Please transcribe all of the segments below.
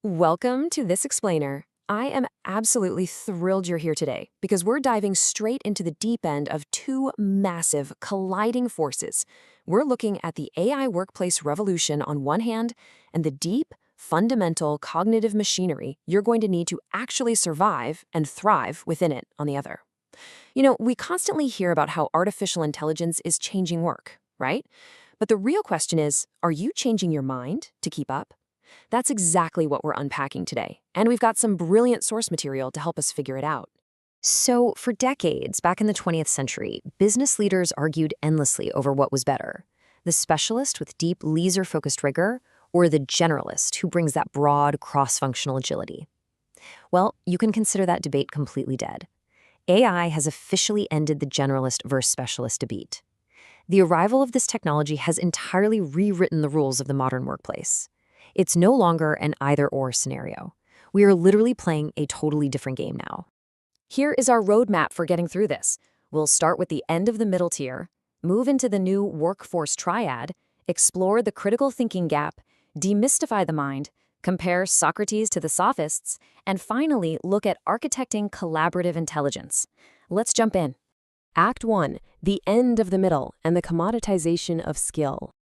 Welcome to This Explainer. I am absolutely thrilled you're here today because we're diving straight into the deep end of two massive colliding forces. We're looking at the AI workplace revolution on one hand and the deep, fundamental cognitive machinery you're going to need to actually survive and thrive within it on the other. We constantly hear about how artificial intelligence is changing work, right? But the real question is, are you changing your mind to keep up? That's exactly what we're unpacking today, and we've got some brilliant source material to help us figure it out. So, for decades, back in the 20th century, business leaders argued endlessly over what was better: the specialist with deep, laser-focused rigor, or the generalist who brings that broad, cross-functional agility. Well, you can consider that debate completely dead. AI has officially ended the generalist versus specialist debate. The arrival of this technology has entirely rewritten the rules of the modern workplace. It's no longer an either-or scenario. We are literally playing a totally different game now. Here is our roadmap for getting through this. We'll start with the end of the middle tier, move into the new workforce triad, explore the critical thinking gap, demystify the mind, compare Socrates to the sophists, and finally look at architecting collaborative intelligence. Let's jump in. Act 1, the end of the middle and the commoditization of skill.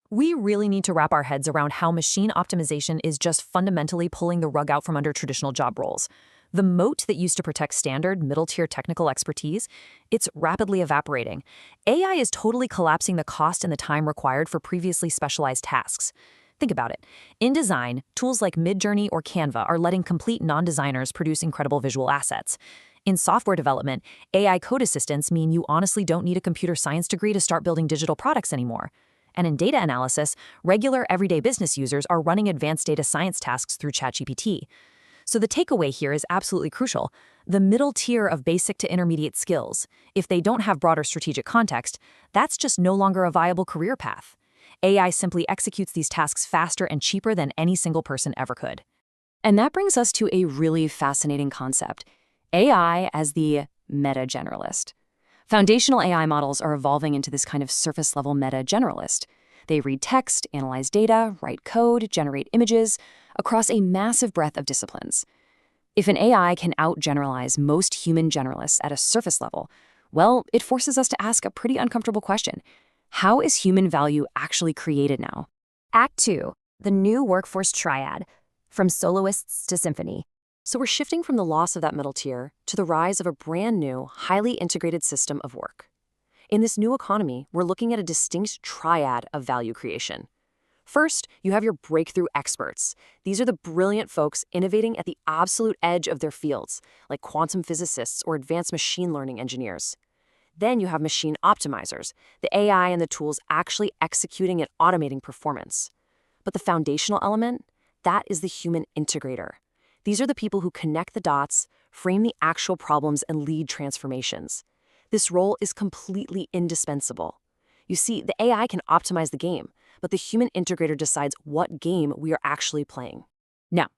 We really need to wrap our heads around how machine optimization is just fundamentally pulling the rug out from under traditional job roles. The moat that used to protect standard, middle-tier technical expertise, it's rapidly evaporating. AI is totally collapsing the cost and the time required for previously specialized tasks. Think about it. In design, tools like Midjourney or Canva are letting complete non-designers produce incredible visual assets. In software development, AI code assistants mean you honestly don't need a computer science degree to start building digital products anymore. And in data analysis, regular everyday business users are running advanced data science tasks through ChatGPT. So the takeaway here is absolutely crucial. The middle tier of basic to intermediate skills, if they don't have broader strategic context, that's just no longer a viable career path. AI simply executes these tasks faster and cheaper than any single person ever could. And that brings us to a really fascinating concept: AI as the meta-generalist. Foundational AI models are evolving into this kind of surface-level meta-generalist. They read text, analyze data, write code, generate images across a massive breadth of disciplines. If an AI can out-generalize most human generalists at a surface level, well, it forces us to ask a pretty uncomfortable question. How is human value actually created now? Act 2, the new workforce triad, from soloists to symphony. So we're shifting from the loss of that middle tier to the rise of a brand new, highly integrated system of work. In this new economy, we're looking at a distinct triad of value creation. First, you have your breakthrough experts. These are the brilliant folks innovating at the absolute edge of their fields, like quantum physicists or advanced machine learning engineers. Then you have machine optimizers, the AI and the tools actually executing and automating performance. But the foundational element, that is the human integrator. These are the people who connect the dots, frame the actual problems, and lead transformations. This role is completely indispensable. You see, the AI can optimize the game, but the human integrator decides what game we are actually playing. Now,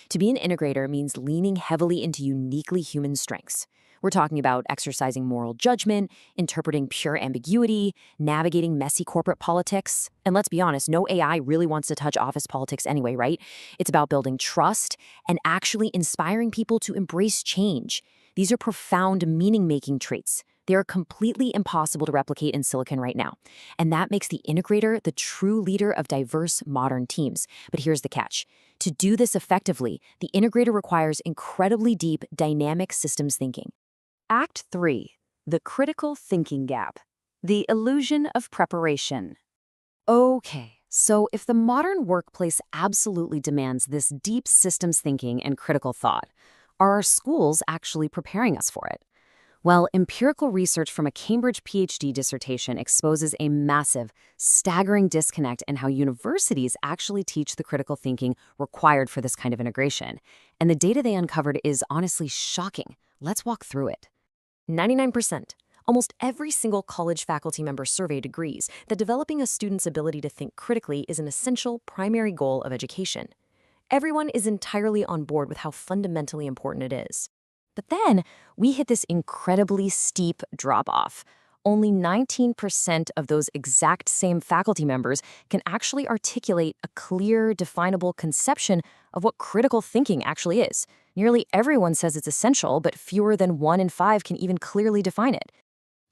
to be an integrator means leaning heavily into uniquely human strengths. We're talking about exercising moral judgment, interpreting pure ambiguity, navigating messy corporate politics. And let's be honest, no AI really wants to touch office politics anyway, right? It's about building trust and actually inspiring people to embrace change. These are profound meaning-making traits. They are completely impossible to replicate in silicon right now. And that makes the integrator the true leader of diverse modern teams. But here's the catch. To do this effectively, the integrator requires incredibly deep, dynamic systems thinking. Act 3, the critical thinking gap, the illusion of preparation. Okay, so if the modern workplace absolutely demands this deep systems thinking and critical thought, are our schools actually preparing us for it? Well, empirical research from a Cambridge PhD dissertation exposes a massive, staggering disconnect in how universities actually teach the critical thinking required for this kind of integration. And the data they uncovered is honestly shocking. Let's walk through it. 99%. Almost every single college faculty member surveyed agrees that developing a student's ability to think critically is an essential primary goal of education. Everyone is entirely on board with how fundamentally important it is. But then we hit this incredibly steep drop-off. Only 19% of those exact same faculty members can actually articulate a clear, definable conception of what critical thinking actually is. Nearly everyone says it's essential, but fewer than 1 in 5 can even clearly define it.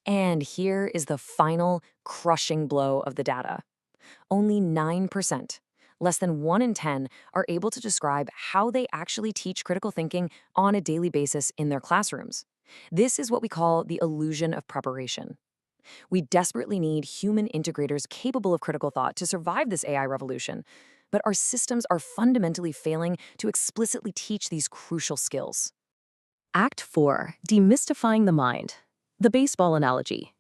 And here is the final crushing blow of the data. Only 9%, less than 1 in 10, are able to describe how they actually teach critical thinking on a daily basis in their classrooms. This is what we call the illusion of preparation. We desperately need human integrators capable of critical thought to survive this AI revolution, but our systems are fundamentally failing to explicitly teach these crucial skills. Act 4. Demystifying the mind. The baseball analogy.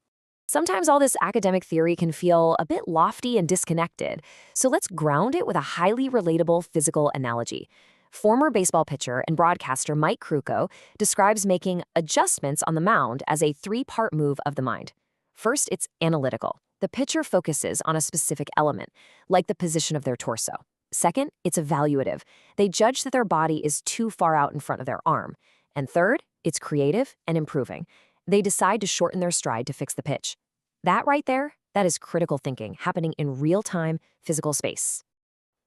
Sometimes all this academic theory can feel a bit lofty and disconnected, so let's ground it with a highly relatable physical analogy. Former baseball pitcher and broadcaster Mike Krukow describes making adjustments on the mound as a 3-part move of the mind. First, it's analytical. The pitcher focuses on a specific element, like the position of their torso. Second, it's evaluative. They judge that their body is too far out in front of their arm. And third, it's creative and improving. They decide to shorten their stride to fix the pitch. That right there, that is critical thinking happening in real-time physical space.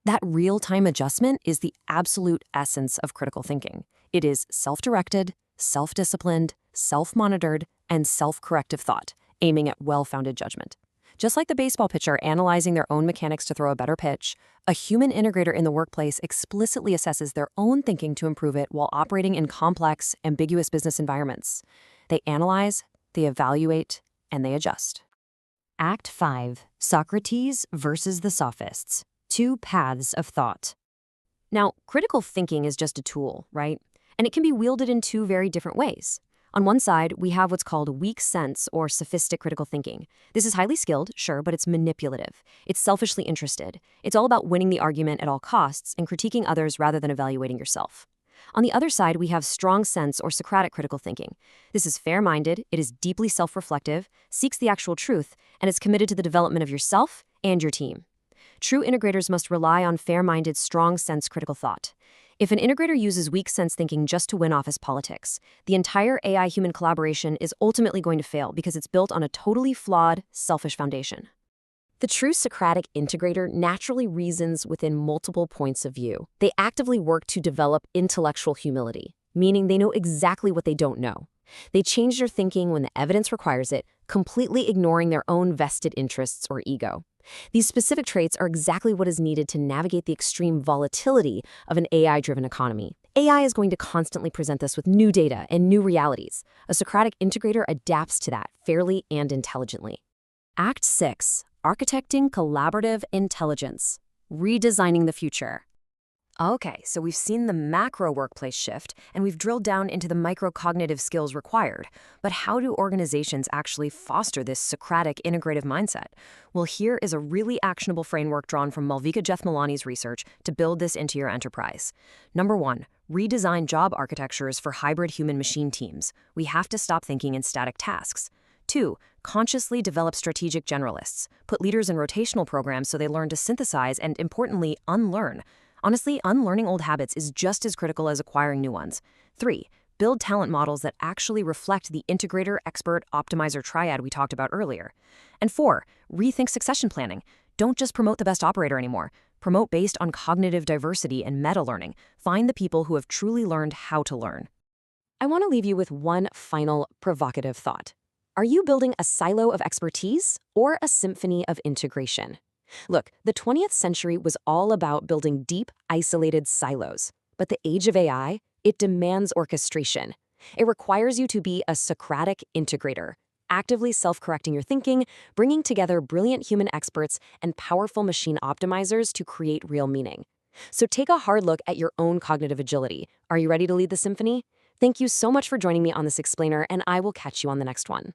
That real-time adjustment is the absolute essence of critical thinking. It is self-directed, self-disciplined, self-monitored, and self-corrective thought, aiming at well-founded judgment. Just like the baseball pitcher analyzing their own mechanics to throw a better pitch, a human integrator in the workplace explicitly assesses their own thinking to improve it while operating in complex, ambiguous business environments. They analyze, they evaluate, and they adjust. Act 5. Socrates versus the Sophists. 2 paths of thought. Now, critical thinking is just a tool, right? And it can be wielded in 2 very different ways. On one side, we have what's called weak sense or sophistic critical thinking. This is highly skilled, sure, but it's manipulative. It's selfishly interested. It's all about winning the argument at all costs and critiquing others rather than evaluating yourself. On the other side, we have strong sense or Socratic critical thinking. This is fair-minded, it is deeply self-reflective, seeks the actual truth, and is committed to the development of yourself and your team. True integrators must rely on fair-minded, strong sense critical thought. If an integrator uses weak sense thinking just to win office politics, the entire AI-human collaboration is ultimately going to fail because it's built on a totally flawed, selfish foundation. The true Socratic integrator naturally reasons within multiple points of view. They actively work to develop intellectual humility, meaning they know exactly what they don't know. They change their thinking when the evidence requires it, completely ignoring their own vested interests or ego. These specific traits are exactly what is needed to navigate the extreme volatility of an AI-driven economy. AI is going to constantly present us with new data and new realities. A Socratic integrator adapts to that fairly and intelligently. Act 6. Architecting collaborative intelligence. Redesigning the future. Okay, so we've seen the macro workplace shift, and we've drilled down into the micro-cognitive skills required. But how do organizations actually foster this Socratic integrative mindset? Well, here is a really actionable framework drawn from Malvika Jethmalani's research to build this into your enterprise. Number 1, redesign job architectures for hybrid human-machine teams. We have to stop thinking in static tasks. 2, consciously develop strategic generalists. Put leaders in rotational programs so they learn to synthesize and, importantly, unlearn. Honestly, unlearning old habits is just as critical as acquiring new ones. 3, build talent models that actually reflect the integrator, expert, optimizer triad we talked about earlier. And 4, rethink succession planning. Don't just promote the best operator anymore. Promote based on cognitive diversity and meta-learning. Find the people who have truly learned how to learn. I want to leave you with one final provocative thought. Are you building a silo of expertise or a symphony of integration? Look, the 20th century was all about building deep, isolated silos. But the age of AI, it demands orchestration. It requires you to be a Socratic integrator, actively self-correcting your thinking, bringing together brilliant human experts and powerful machine optimizers to create real meaning. So take a hard look at your own cognitive agility. Are you ready to lead the symphony? Thank you so much for joining me on this explainer, and I will catch you on the next one.